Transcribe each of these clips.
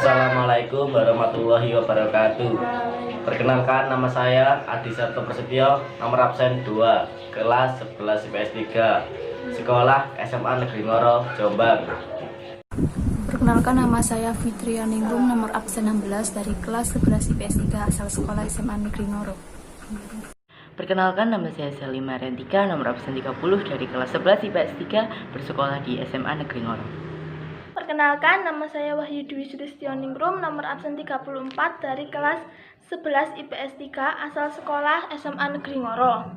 Assalamualaikum warahmatullahi wabarakatuh. Perkenalkan, nama saya Adi Sarto Prasetyo, nomor absen 2, kelas 11 IPS 3, sekolah SMA Negeri Ngoro, Jombang. Perkenalkan, nama saya Fitria Ningrum, nomor absen 16 dari kelas 11 IPS 3, asal sekolah SMA Negeri Ngoro. Perkenalkan, nama saya Selima Rentika, nomor absen 30 dari kelas 11 IPS 3, bersekolah di SMA Negeri Ngoro. Perkenalkan, nama saya Wahyu Dwi Sudistyo Ningrum, nomor absen 34 dari kelas 11 IPS 3, asal sekolah SMA Negeri Ngoro.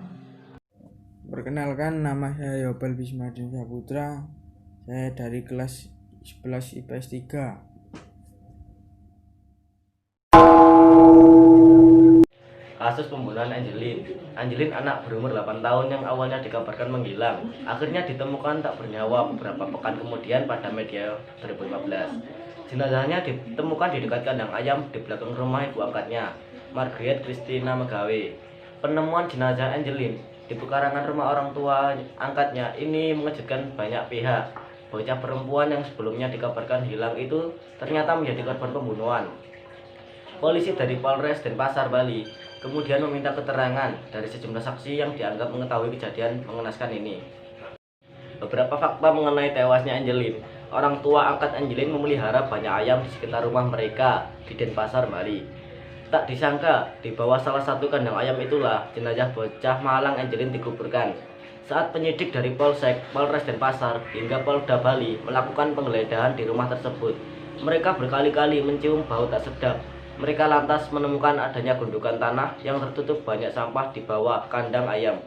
Perkenalkan, nama saya Yobel Bismadin Saputra, saya dari kelas 11 IPS 3. Kasus pembunuhan Angelin, anak berumur 8 tahun yang awalnya dikabarkan menghilang, akhirnya ditemukan tak bernyawa beberapa pekan kemudian pada media 2015. Jenazahnya ditemukan di dekat kandang ayam di belakang rumah ibu angkatnya, Margaret Christina Megawe. Penemuan jenazah Angelin di pekarangan rumah orang tua angkatnya ini mengejutkan banyak pihak. Bocah perempuan yang sebelumnya dikabarkan hilang itu ternyata menjadi korban pembunuhan. Polisi dari Polres Denpasar, Bali kemudian meminta keterangan dari sejumlah saksi yang dianggap mengetahui kejadian mengenaskan ini. Beberapa fakta mengenai tewasnya Angelin. Orang tua angkat Angelin memelihara banyak ayam di sekitar rumah mereka di Denpasar, Bali. Tak disangka, di bawah salah satu kandang ayam itulah jenazah bocah malang Angelin dikuburkan. Saat penyidik dari Polsek, Polres Denpasar hingga Polda Bali melakukan penggeledahan di rumah tersebut, mereka berkali-kali mencium bau tak sedap. Mereka lantas menemukan adanya gundukan tanah yang tertutup banyak sampah di bawah kandang ayam.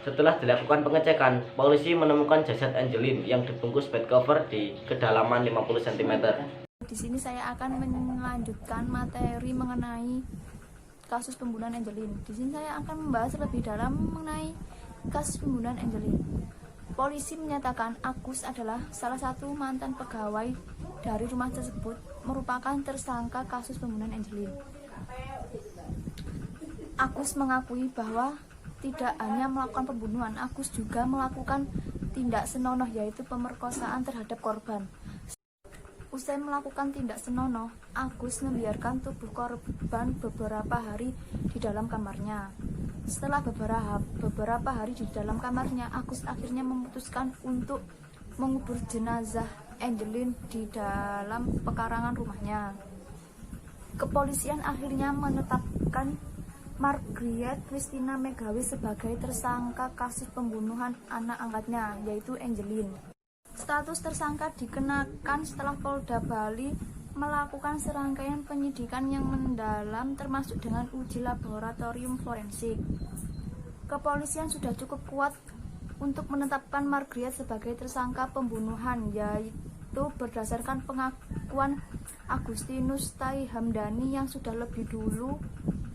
Setelah dilakukan pengecekan, polisi menemukan jasad Angelin yang dibungkus bed cover di kedalaman 50 cm. Di sini saya akan melanjutkan materi mengenai kasus pembunuhan Angelin. Di sini saya akan membahas lebih dalam mengenai kasus pembunuhan Angelin. Polisi menyatakan Agus adalah salah satu mantan pegawai dari rumah tersebut, merupakan tersangka kasus pembunuhan Angelin. Agus mengakui bahwa tidak hanya melakukan pembunuhan, Agus juga melakukan tindak senonoh, yaitu pemerkosaan terhadap korban. Usai melakukan tindak senonoh, Agus membiarkan tubuh korban beberapa hari di dalam kamarnya. Setelah beberapa hari di dalam kamarnya, Agus akhirnya memutuskan untuk mengubur jenazah Angelin di dalam pekarangan rumahnya. Kepolisian akhirnya menetapkan Margaret Christina Megawe sebagai tersangka kasus pembunuhan anak angkatnya, yaitu Angelin. Status tersangka dikenakan setelah Polda Bali melakukan serangkaian penyidikan yang mendalam, termasuk dengan uji laboratorium forensik. Kepolisian sudah cukup kuat untuk menetapkan Margaret sebagai tersangka pembunuhan, yaitu berdasarkan pengakuan Agustinus Tai Hamdani yang sudah lebih dulu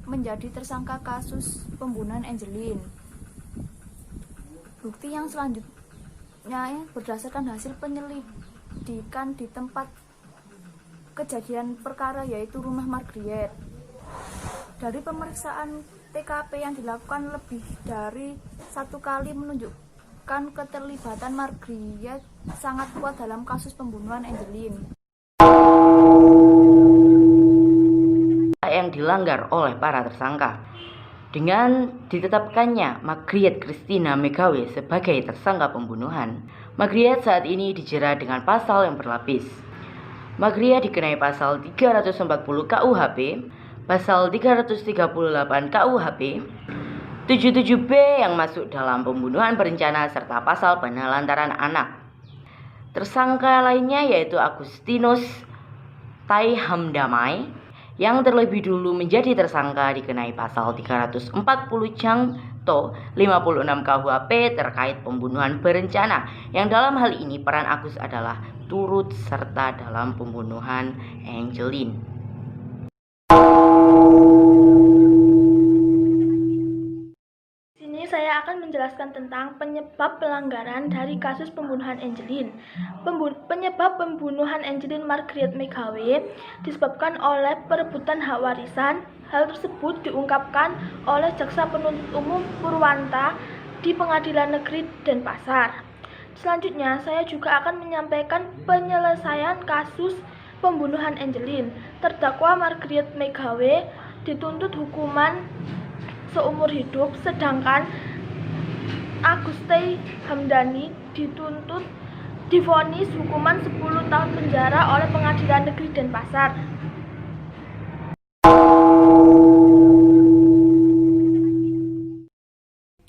menjadi tersangka kasus pembunuhan Angelin. Bukti yang selanjutnya berdasarkan hasil penyelidikan di tempat kejadian perkara, yaitu rumah Margaret. Dari pemeriksaan TKP yang dilakukan lebih dari satu kali menunjukkan keterlibatan Margaret sangat kuat dalam kasus pembunuhan Angelin. Yang dilanggar oleh para tersangka. Dengan ditetapkannya Margaret Christina Megawe sebagai tersangka pembunuhan, Margaret saat ini dijerat dengan pasal yang berlapis. Margaret dikenai pasal 340 KUHP, pasal 338 KUHP, 77B yang masuk dalam pembunuhan berencana, serta pasal penelantaran anak. Tersangka lainnya yaitu Agustinus Tai Hamdani yang terlebih dulu menjadi tersangka dikenai pasal 340 Jangto 56 KUHP terkait pembunuhan berencana, yang dalam hal ini peran Agus adalah turut serta dalam pembunuhan Angelin. Saya akan menjelaskan tentang penyebab pelanggaran dari kasus pembunuhan Angelin. Penyebab pembunuhan Angelin Margaret Megawe disebabkan oleh perebutan hak warisan. Hal tersebut diungkapkan oleh Jaksa Penuntut Umum Purwanta di Pengadilan Negeri Denpasar. Selanjutnya, saya juga akan menyampaikan penyelesaian kasus pembunuhan Angelin. Terdakwa Margriet Megawe dituntut hukuman seumur hidup, sedangkan Aguste Hamdani divonis hukuman 10 tahun penjara oleh Pengadilan Negeri Denpasar.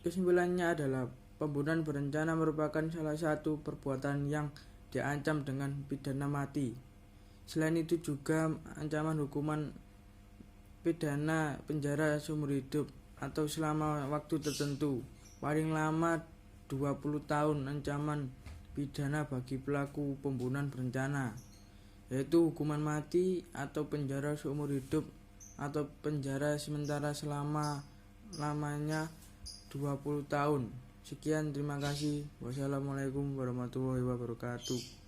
Kesimpulannya adalah pembunuhan berencana merupakan salah satu perbuatan yang diancam dengan pidana mati. Selain itu juga ancaman hukuman pidana penjara seumur hidup atau selama waktu tertentu, paling lama 20 tahun ancaman pidana bagi pelaku pembunuhan berencana, yaitu hukuman mati atau penjara seumur hidup atau penjara sementara selama-lamanya 20 tahun. Sekian, terima kasih. Wassalamualaikum warahmatullahi wabarakatuh.